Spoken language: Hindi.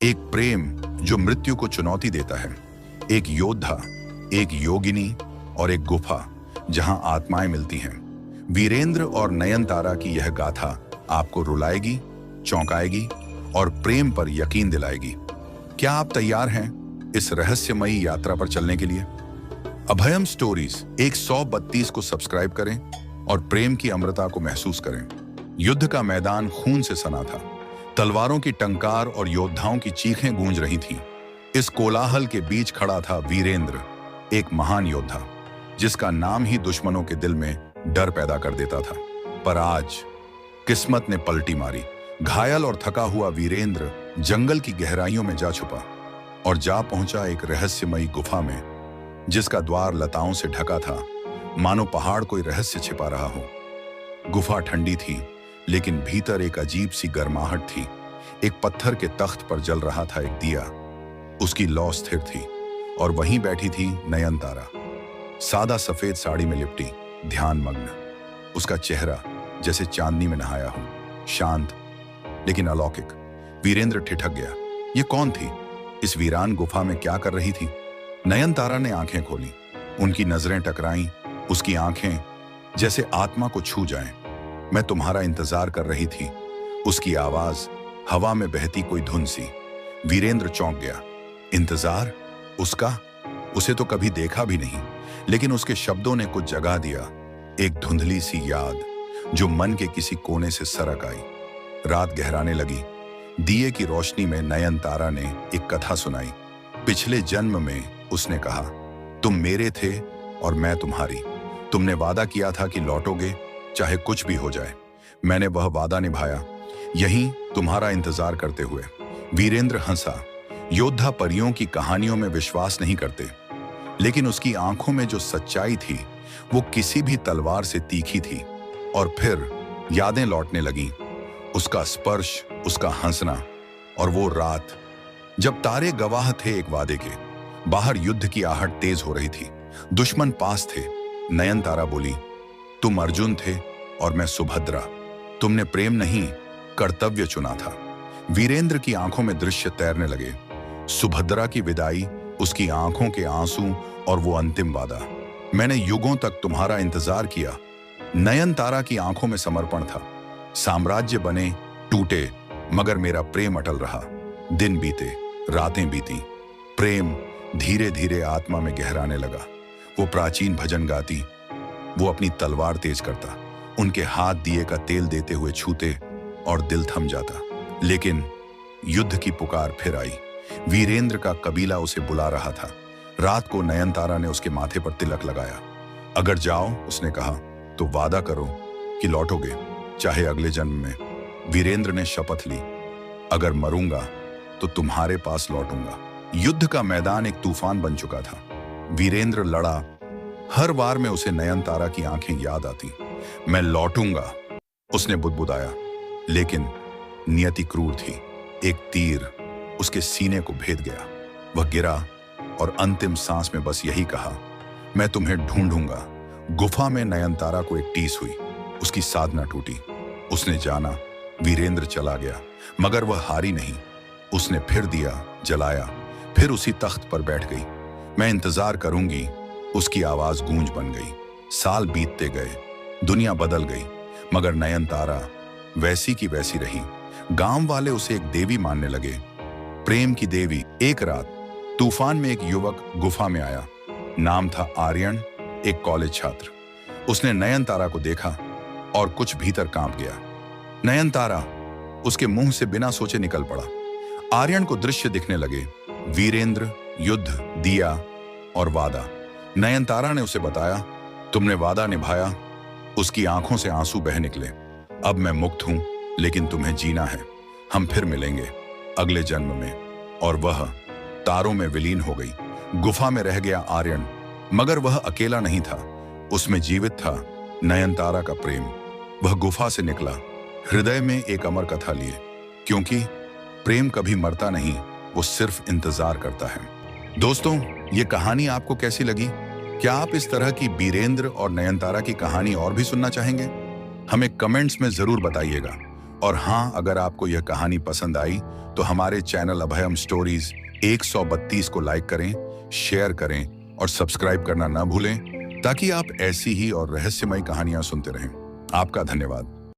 एक प्रेम जो मृत्यु को चुनौती देता है, एक योद्धा, एक योगिनी और एक गुफा जहां आत्माएं मिलती हैं। वीरेंद्र और नयनतारा की यह गाथा आपको रुलाएगी, चौंकाएगी और प्रेम पर यकीन दिलाएगी। क्या आप तैयार हैं इस रहस्यमयी यात्रा पर चलने के लिए? अभयम स्टोरीज 132 को सब्सक्राइब करें और प्रेम की अमृता को महसूस करें। युद्ध का मैदान खून से सना था। तलवारों की टंकार और योद्धाओं की चीखें गूंज रही थीं। इस कोलाहल के बीच खड़ा था वीरेंद्र, एक महान योद्धा जिसका नाम ही दुश्मनों के दिल में डर पैदा कर देता था। पर आज किस्मत ने पलटी मारी। घायल और थका हुआ वीरेंद्र जंगल की गहराइयों में जा छुपा और जा पहुंचा एक रहस्यमयी गुफा में, जिसका द्वार लताओं से ढका था, मानो पहाड़ कोई रहस्य छिपा रहा हो। गुफा ठंडी थी, लेकिन भीतर एक अजीब सी गर्माहट थी। एक पत्थर के तख्त पर जल रहा था एक दिया। उसकी लौ स्थिर थी और वहीं बैठी थी नयनतारा, सादा सफेद साड़ी में लिपटी, ध्यान मग्न। उसका चेहरा जैसे चांदनी में नहाया हो, शांत लेकिन अलौकिक। वीरेंद्र ठिठक गया। ये कौन थी? इस वीरान गुफा में क्या कर रही थी? नयनतारा ने आंखें खोली। उनकी नजरें टकराईं। उसकी आंखें जैसे आत्मा को छू जाएं। मैं तुम्हारा इंतजार कर रही थी। उसकी आवाज हवा में बहती कोई धुन सी। वीरेंद्र चौंक गया। इंतजार? उसका? उसे तो कभी देखा भी नहीं, लेकिन उसके शब्दों ने कुछ जगा दिया। एक धुंधली सी याद जो मन के किसी कोने से सरक आई। रात गहराने लगी। दिए की रोशनी में नयनतारा ने एक कथा सुनाई। पिछले जन्म में उसने कहा, तुम मेरे थे और मैं तुम्हारी। तुमने वादा किया था कि लौटोगे चाहे कुछ भी हो जाए। मैंने वह वादा निभाया, यहीं तुम्हारा इंतजार करते हुए। वीरेंद्र हंसा। योद्धा परियों की कहानियों में विश्वास नहीं करते, लेकिन उसकी आंखों में जो सच्चाई थी वो किसी भी तलवार से तीखी थी। और फिर यादें लौटने लगीं। उसका स्पर्श, उसका हंसना और वो रात जब तारे गवाह थे एक वादे के। बाहर युद्ध की आहट तेज हो रही थी। दुश्मन पास थे। नयनतारा बोली, तुम अर्जुन थे और मैं सुभद्रा। तुमने प्रेम नहीं, कर्तव्य चुना था। वीरेंद्र की आंखों में दृश्य तैरने लगे। सुभद्रा की विदाई, उसकी आंखों के आंसू और वो अंतिम वादा। मैंने युगों तक तुम्हारा इंतजार किया। नयनतारा की आंखों में समर्पण था। साम्राज्य बने, टूटे, मगर मेरा प्रेम अटल रहा। दिन बीते, रातें बीती। प्रेम धीरे धीरे आत्मा में गहराने लगा। वो प्राचीन भजन गाती, वो अपनी तलवार तेज करता, उनके हाथ दिए का तेल देते हुए छूते और दिल थम जाता। लेकिन युद्ध की पुकार फिर आई। वीरेंद्र का कबीला उसे बुला रहा था। रात को नयनतारा ने उसके माथे पर तिलक लगाया। अगर जाओ, उसने कहा, तो वादा करो कि लौटोगे, चाहे अगले जन्म में। वीरेंद्र ने शपथ ली, अगर मरूंगा तो तुम्हारे पास लौटूंगा। युद्ध का मैदान एक तूफान बन चुका था। वीरेंद्र लड़ा। हर बार में उसे नयनतारा की आंखें याद आती। मैं लौटूंगा, उसने बुदबुदाया। लेकिन नियति क्रूर थी। एक तीर उसके सीने को भेद गया। वह गिरा और अंतिम सांस में बस यही कहा, मैं तुम्हें ढूंढूंगा। गुफा में नयनतारा को एक टीस हुई। उसकी साधना टूटी। उसने जाना। वीरेंद्र चला गया, मगर वह हारी नहीं। उसने फिर दिया जलाया, फिर उसी तख्त पर बैठ गई। मैं इंतजार करूंगी, उसकी आवाज गूंज बन गई। साल बीतते गए, दुनिया बदल गई, मगर नयनतारा वैसी की वैसी रही। गांव वाले उसे एक देवी मानने लगे, प्रेम की देवी। एक रात तूफान में एक युवक गुफा में आया। नाम था आर्यन, एक कॉलेज छात्र। उसने नयनतारा को देखा और कुछ भीतर कांप गया। नयनतारा उसके मुंह से बिना सोचे निकल पड़ा। आर्यन को दृश्य दिखने लगे, वीरेंद्र, युद्ध, दिया और वादा। नयनतारा ने उसे बताया, तुमने वादा निभाया। उसकी आंखों से आंसू बह निकले। अब मैं मुक्त हूं, लेकिन तुम्हें जीना है। हम फिर मिलेंगे अगले जन्म में। और वह तारों में विलीन हो गई। गुफा में रह गया आर्यन, मगर वह अकेला नहीं था। उसमें जीवित था नयनतारा का प्रेम। वह गुफा से निकला, हृदय में एक अमर कथा लिए, क्योंकि प्रेम कभी मरता नहीं, वो सिर्फ इंतजार करता है। दोस्तों, ये कहानी आपको कैसी लगी? क्या आप इस तरह की वीरेंद्र और नयनतारा की कहानी और भी सुनना चाहेंगे? हमें कमेंट्स में जरूर बताइएगा। और हाँ, अगर आपको यह कहानी पसंद आई तो हमारे चैनल अभयम स्टोरीज 132 को लाइक करें, शेयर करें और सब्सक्राइब करना ना भूलें, ताकि आप ऐसी ही और रहस्यमयी कहानियां सुनते रहें। आपका धन्यवाद।